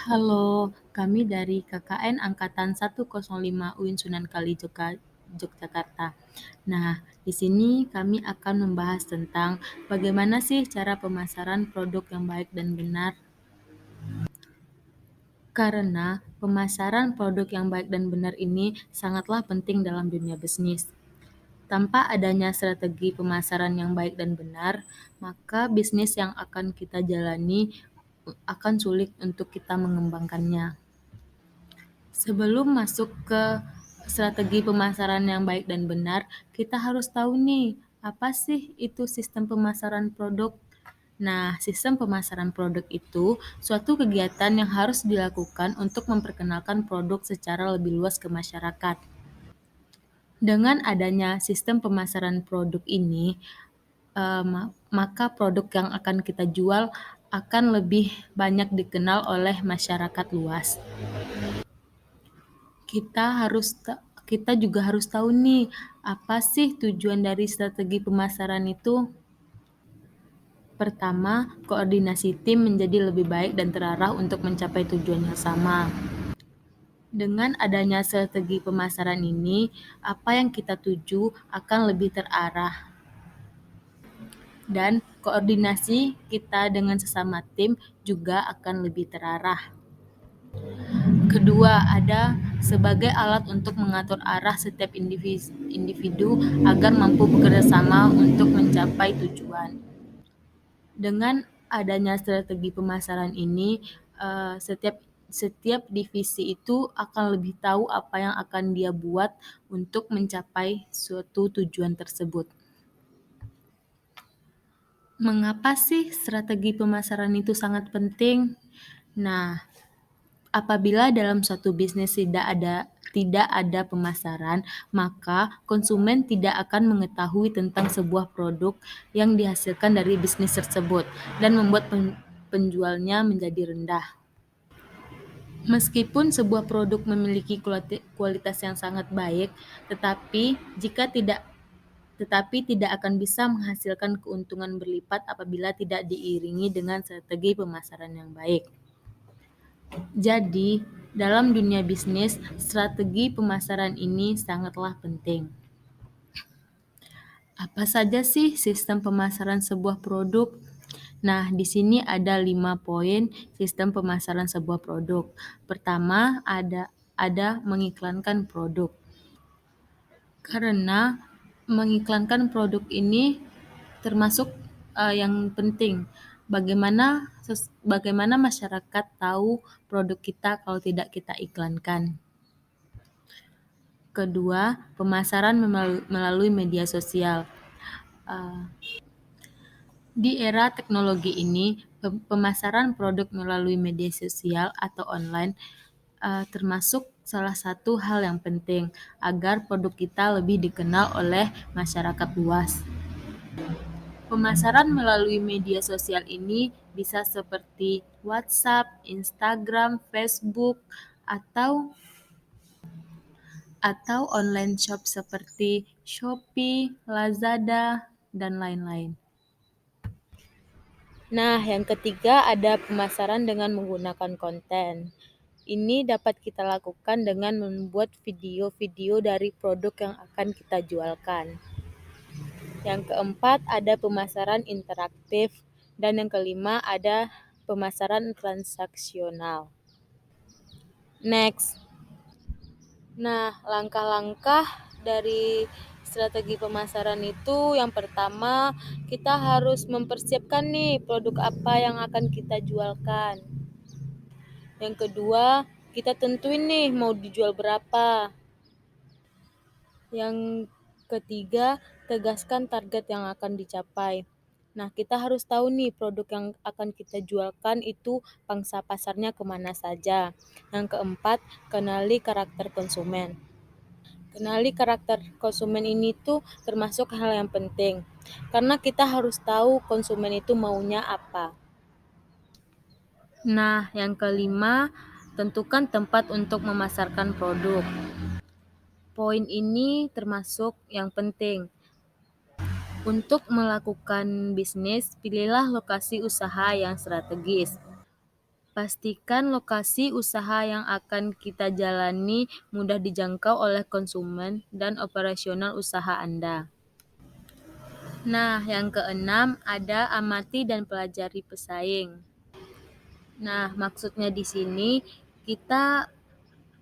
Halo, kami dari KKN Angkatan 105 UIN Sunan Kalijaga, Yogyakarta. Nah, di sini kami akan membahas tentang bagaimana sih cara pemasaran produk yang baik dan benar. Karena pemasaran produk yang baik dan benar ini sangatlah penting dalam dunia bisnis. Tanpa adanya strategi pemasaran yang baik dan benar, maka bisnis yang akan kita jalani akan sulit untuk kita mengembangkannya. Sebelum masuk ke strategi pemasaran yang baik dan benar, kita harus tahu nih, apa sih itu sistem pemasaran produk? Nah, sistem pemasaran produk itu suatu kegiatan yang harus dilakukan untuk memperkenalkan produk secara lebih luas ke masyarakat. Dengan adanya sistem pemasaran produk ini, maka produk yang akan kita jual akan lebih banyak dikenal oleh masyarakat luas. Kita juga harus tahu nih, apa sih tujuan dari strategi pemasaran itu? Pertama, koordinasi tim menjadi lebih baik dan terarah untuk mencapai tujuan yang sama. Dengan adanya strategi pemasaran ini, apa yang kita tuju akan lebih terarah. Dan koordinasi kita dengan sesama tim juga akan lebih terarah. Kedua, ada sebagai alat untuk mengatur arah setiap individu agar mampu bekerja sama untuk mencapai tujuan. Dengan adanya strategi pemasaran ini, setiap divisi itu akan lebih tahu apa yang akan dia buat untuk mencapai suatu tujuan tersebut. Mengapa sih strategi pemasaran itu sangat penting? Nah, apabila dalam suatu bisnis tidak ada pemasaran, maka konsumen tidak akan mengetahui tentang sebuah produk yang dihasilkan dari bisnis tersebut dan membuat penjualnya menjadi rendah. Meskipun sebuah produk memiliki kualitas yang sangat baik, tetapi tidak akan bisa menghasilkan keuntungan berlipat apabila tidak diiringi dengan strategi pemasaran yang baik. Jadi, dalam dunia bisnis, strategi pemasaran ini sangatlah penting. Apa saja sih sistem pemasaran sebuah produk? Nah, di sini ada 5 poin sistem pemasaran sebuah produk. Pertama, ada mengiklankan produk. Karena mengiklankan produk ini termasuk yang penting. Bagaimana masyarakat tahu produk kita kalau tidak kita iklankan? Kedua, pemasaran melalui media sosial. Di era teknologi ini, pemasaran produk melalui media sosial atau online termasuk salah satu hal yang penting agar produk kita lebih dikenal oleh masyarakat luas. Pemasaran melalui media sosial ini bisa seperti WhatsApp, Instagram, Facebook, atau online shop seperti Shopee, Lazada, dan lain-lain. Nah, yang ketiga ada pemasaran dengan menggunakan konten. Ini dapat kita lakukan dengan membuat video-video dari produk yang akan kita jualkan. Yang keempat ada pemasaran interaktif, dan yang kelima ada pemasaran transaksional. Next. Nah, langkah-langkah dari strategi pemasaran itu yang pertama, kita harus mempersiapkan nih produk apa yang akan kita jualkan. Yang kedua, kita tentuin nih mau dijual berapa. Yang ketiga, tegaskan target yang akan dicapai. Nah, kita harus tahu nih produk yang akan kita jualkan itu pangsa pasarnya kemana saja. Yang keempat, kenali karakter konsumen. Kenali karakter konsumen ini tuh termasuk hal yang penting. Karena kita harus tahu konsumen itu maunya apa. Nah, yang kelima, tentukan tempat untuk memasarkan produk. Poin ini termasuk yang penting. Untuk melakukan bisnis, pilihlah lokasi usaha yang strategis. Pastikan lokasi usaha yang akan kita jalani mudah dijangkau oleh konsumen dan operasional usaha Anda. Nah, yang keenam ada amati dan pelajari pesaing. Nah, maksudnya di sini kita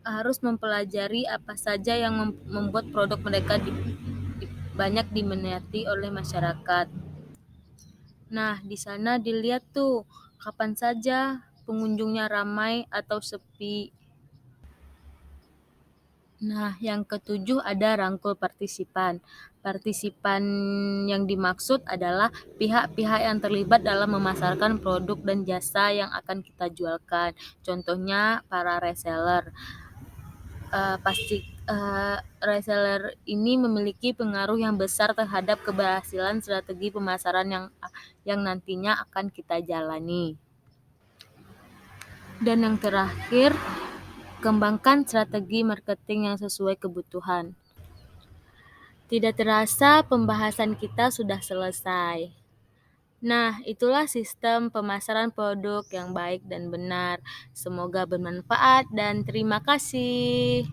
harus mempelajari apa saja yang membuat produk mereka banyak diminati oleh masyarakat. Nah, di sana dilihat tuh kapan saja pengunjungnya ramai atau sepi. Nah, yang ketujuh ada rangkul partisipan. Partisipan yang dimaksud adalah pihak-pihak yang terlibat dalam memasarkan produk dan jasa yang akan kita jualkan. Contohnya para reseller. Reseller ini memiliki pengaruh yang besar terhadap keberhasilan strategi pemasaran yang nantinya akan kita jalani. Dan yang terakhir, kembangkan strategi marketing yang sesuai kebutuhan. Tidak terasa pembahasan kita sudah selesai. Nah, itulah sistem pemasaran produk yang baik dan benar. Semoga bermanfaat dan terima kasih.